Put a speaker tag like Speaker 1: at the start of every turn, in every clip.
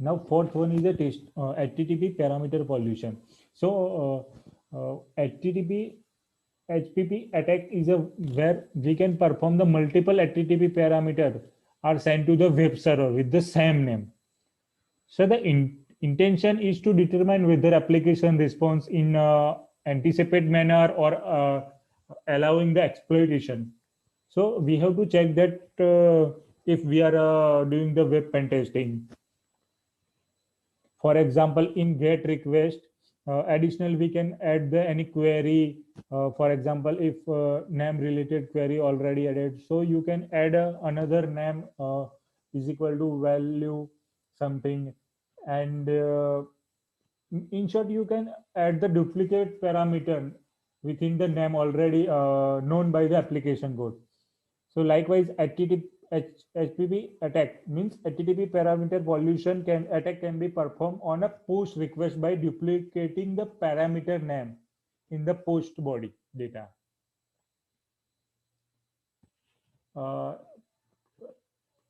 Speaker 1: Now fourth one is a test HTTP parameter pollution. So HTTP HPP attack is a where we can perform the multiple HTTP parameter are sent to the web server with the same name. So the intention is to determine whether application response in anticipate manner or allowing the exploitation. So we have to check that if we are doing the web pen testing. For example, in GET request, additional we can add the any query. For example, if name related query already added, so you can add another name is equal to value something, and in short, you can add the duplicate parameter within the name already known by the application code. So likewise, HTTP attack means HTTP parameter pollution can be performed on a push request by duplicating the parameter name in the post body data. Uh,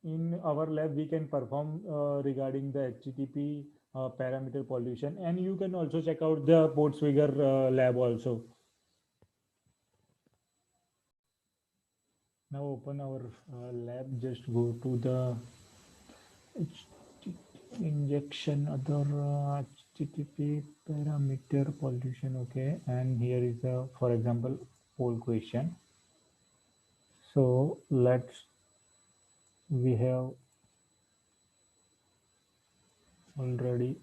Speaker 1: in our lab, we can perform regarding the HTTP parameter pollution, and you can also check out the Portswigger lab also. Now open our lab. Just go to the injection other HTTP parameter pollution. Okay, and here is the, for example, poll question. So let's we have already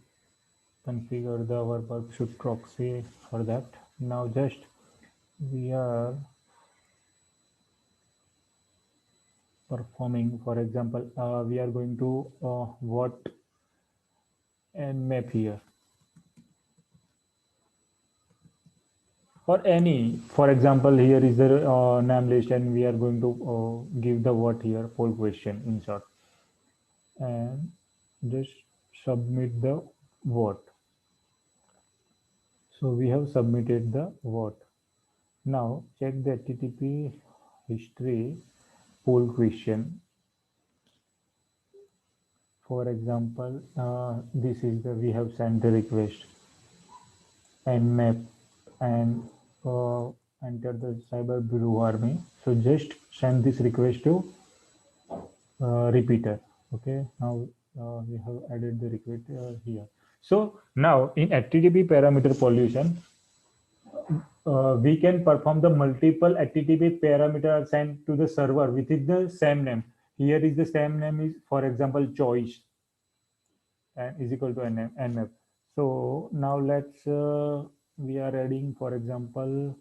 Speaker 1: configured the our should proxy for that. Now just we are performing, for example, we are going to what and map here or any, for example, here is the name list and we are going to give the what here poll question in short and just submit the vote. So we have submitted the vote. Now check the HTTP history poll question. For example, this is the we have sent the request and map and enter the cyber bureau army. So just send this request to repeater. Okay, now we have added the request here. So now in HTTP parameter pollution, we can perform the multiple HTTP parameter sent to the server within the same name. Here is the same name is, for example, choice and is equal to nmap. So now let's we are adding, for example,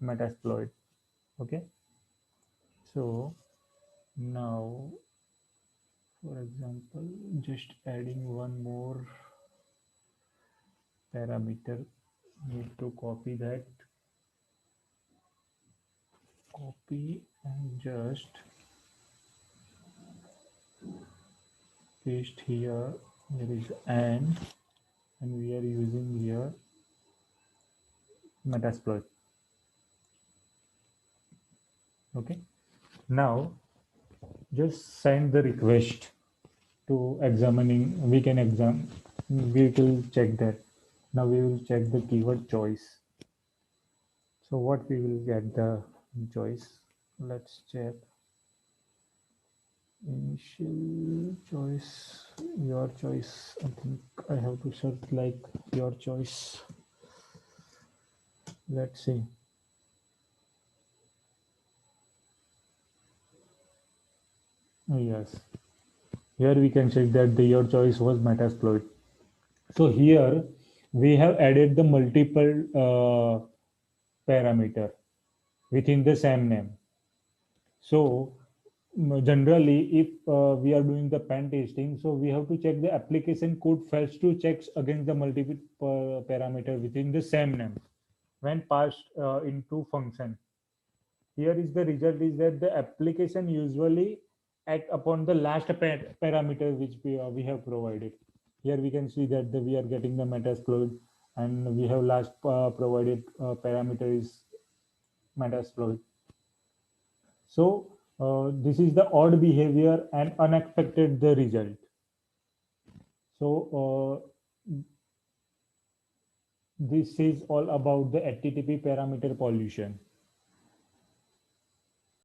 Speaker 1: metasploit. Okay, so now for example, just adding one more parameter, need to copy that, copy and just paste here. There is and we are using here metasploit. Okay, now just send the request to examining. We can examine, we will check that. Now we will check the keyword choice. So what we will get the choice, let's check initial choice, your choice. I think I have to search like your choice. Let's see. Oh, yes, here we can check that the your choice was metasploit. So here we have added the multiple parameter within the same name. So generally, if we are doing the pen testing, so we have to check the application code fails to checks against the multiple parameter within the same name when passed into function. Here is the result is that the application usually act upon the last parameter which we have provided. Here we can see that we are getting the metasploit and we have last provided parameter is metasploit. So this is the odd behavior and unexpected the result. So this is all about the HTTP parameter pollution.